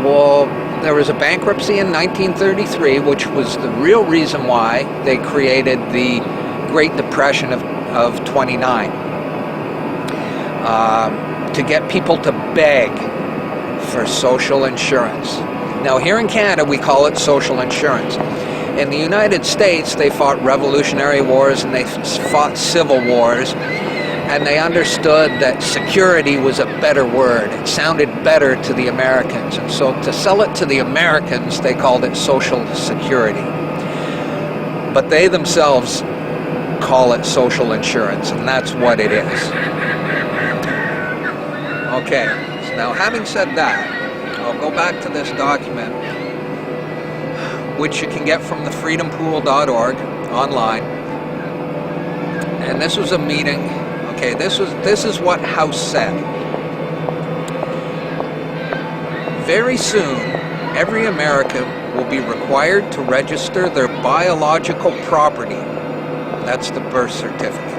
Well, there was a bankruptcy in 1933, which was the real reason why they created the Great Depression of 29. To get people to beg for social insurance. Now, here in Canada, we call it social insurance. In the United States, they fought revolutionary wars and they fought civil wars, and they understood that security was a better word. It sounded better to the Americans, and so to sell it to the Americans, they called it social security. But they themselves call it social insurance, and that's what it is. Okay, so now having said that, I'll go back to this document, which you can get from the freedompool.org online. And this was a meeting. Okay, this is what House said. Very soon, every American will be required to register their biological property. That's the birth certificate.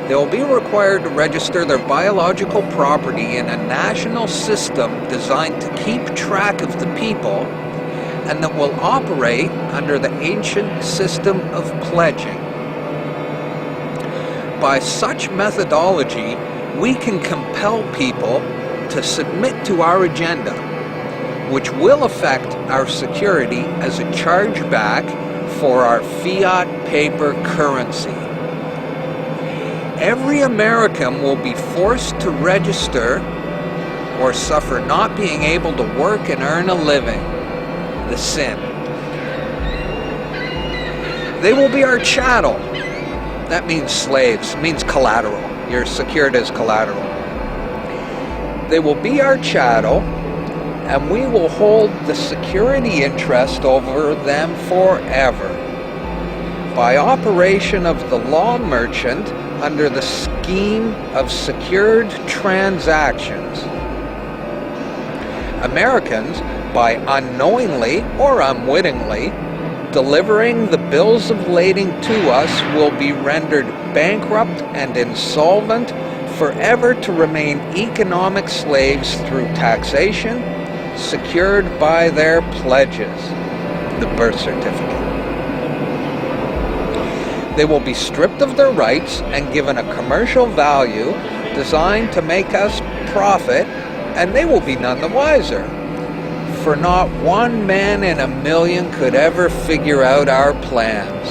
They will be required to register their biological property in a national system designed to keep track of the people and that will operate under the ancient system of pledging. By such methodology, we can compel people to submit to our agenda, which will affect our security as a chargeback for our fiat paper currency. Every American will be forced to register or suffer not being able to work and earn a living, the sin. They will be our chattel. That means slaves, means collateral. You're secured as collateral. They will be our chattel, and we will hold the security interest over them forever. By operation of the law merchant under the scheme of secured transactions. Americans, by unknowingly or unwittingly delivering the bills of lading to us, will be rendered bankrupt and insolvent forever to remain economic slaves through taxation secured by their pledges, the birth certificate. They will be stripped of their rights and given a commercial value designed to make us profit, and they will be none the wiser. For not one man in a million could ever figure out our plans.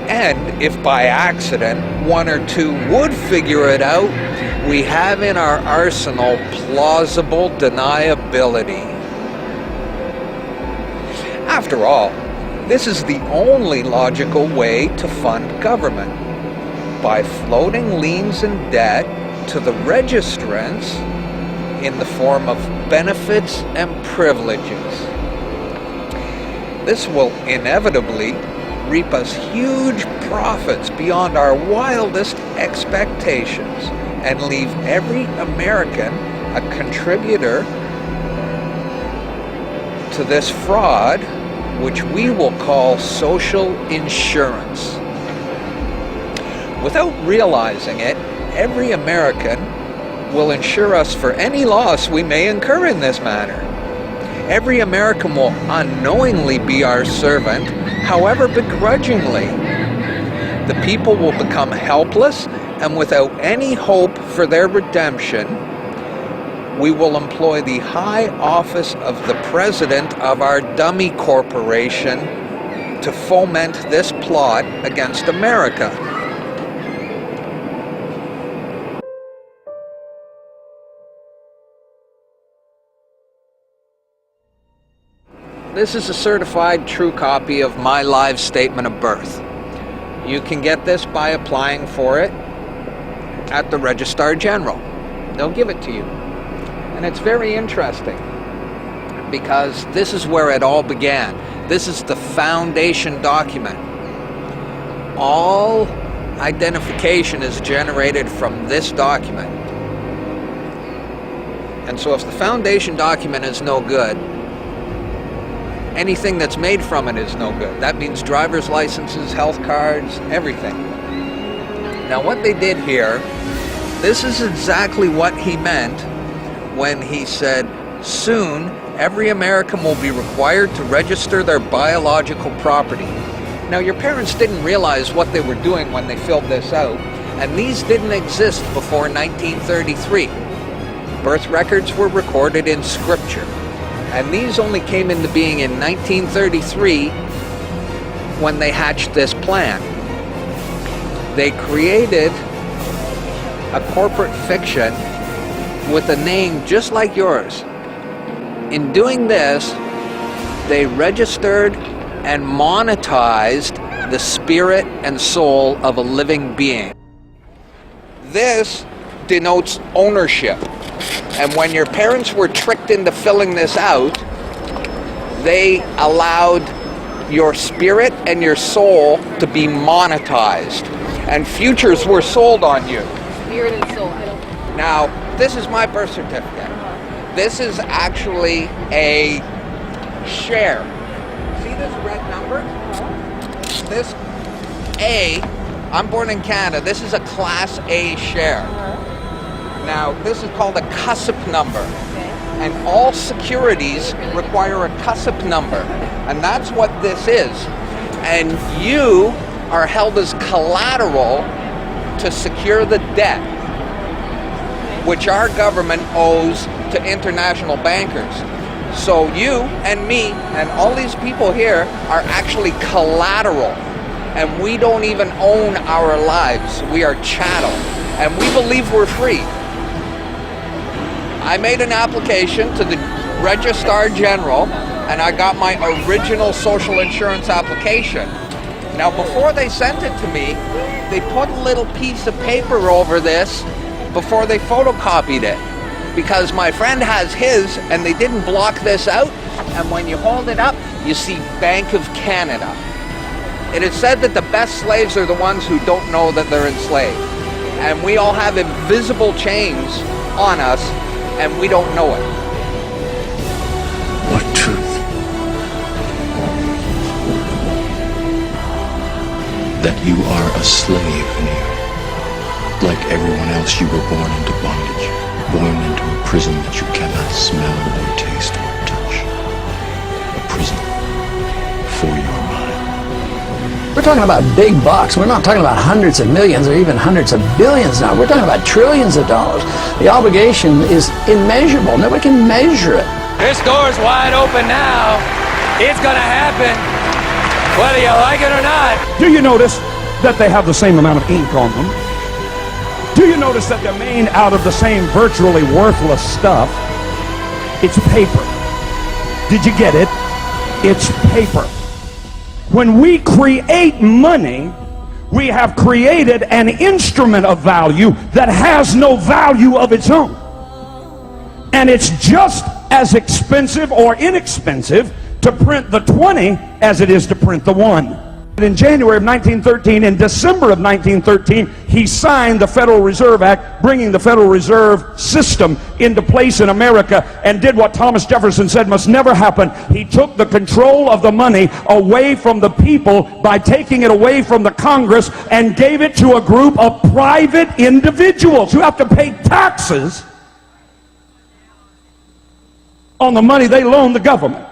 And if by accident one or two would figure it out, we have in our arsenal plausible deniability. After all, this is the only logical way to fund government, by floating liens and debt to the registrants in the form of benefits and privileges. This will inevitably reap us huge profits beyond our wildest expectations and leave every American a contributor to this fraud, which we will call social insurance. Without realizing it, every American will insure us for any loss we may incur in this manner. Every American will unknowingly be our servant, however begrudgingly. The people will become helpless, and without any hope for their redemption, we will employ the high office of the president of our dummy corporation to foment this plot against America. This is a certified true copy of my live statement of birth. You can get this by applying for it at the Registrar General. They'll give it to you. And it's very interesting because this is where it all began. This is the foundation document. All identification is generated from this document. And so if the foundation document is no good, anything that's made from it is no good. That means driver's licenses, health cards, everything. Now what they did here, this is exactly what he meant when he said, "Soon, every American will be required to register their biological property." Now, your parents didn't realize what they were doing when they filled this out, and these didn't exist before 1933. Birth records were recorded in Scripture, and these only came into being in 1933 when they hatched this plan. They created a corporate fiction with a name just like yours. In doing this, they registered and monetized the spirit and soul of a living being. This denotes ownership. And when your parents were tricked into filling this out, they allowed your spirit and your soul to be monetized. And futures were sold on you. Spirit and soul. Now, this is my birth certificate. This is actually a share. See this red number? This A, I'm born in Canada, this is a Class A share. Now, this is called a CUSP number. And all securities require a CUSP number. And that's what this is. And you are held as collateral to secure the debt, which our government owes to international bankers. So you and me and all these people here are actually collateral. And we don't even own our lives. We are chattel. And we believe we're free. I made an application to the Registrar General, and I got my original social insurance application. Now, before they sent it to me, they put a little piece of paper over this before they photocopied it, because my friend has his, and they didn't block this out, and when you hold it up, you see Bank of Canada. It is said that the best slaves are the ones who don't know that they're enslaved, and we all have invisible chains on us, and we don't know it. What truth? That you are a slave, Neil. Like everyone else, you were born into bondage, born into a prison that you cannot smell or taste or touch. A prison for your mind. We're talking about big bucks. We're not talking about hundreds of millions or even hundreds of billions now. We're talking about trillions of dollars. The obligation is immeasurable. Nobody can measure it. This door's wide open now. It's gonna happen, whether you like it or not. Do you notice that they have the same amount of ink on them? Do you notice that they're made out of the same virtually worthless stuff? It's paper. Did you get it? It's paper. When we create money, we have created an instrument of value that has no value of its own. And it's just as expensive or inexpensive to print the 20 as it is to print the 1. In January of 1913, in December of 1913, he signed the Federal Reserve Act, bringing the Federal Reserve System into place in America, and did what Thomas Jefferson said must never happen. He took the control of the money away from the people by taking it away from the Congress and gave it to a group of private individuals who have to pay taxes on the money they loan the government.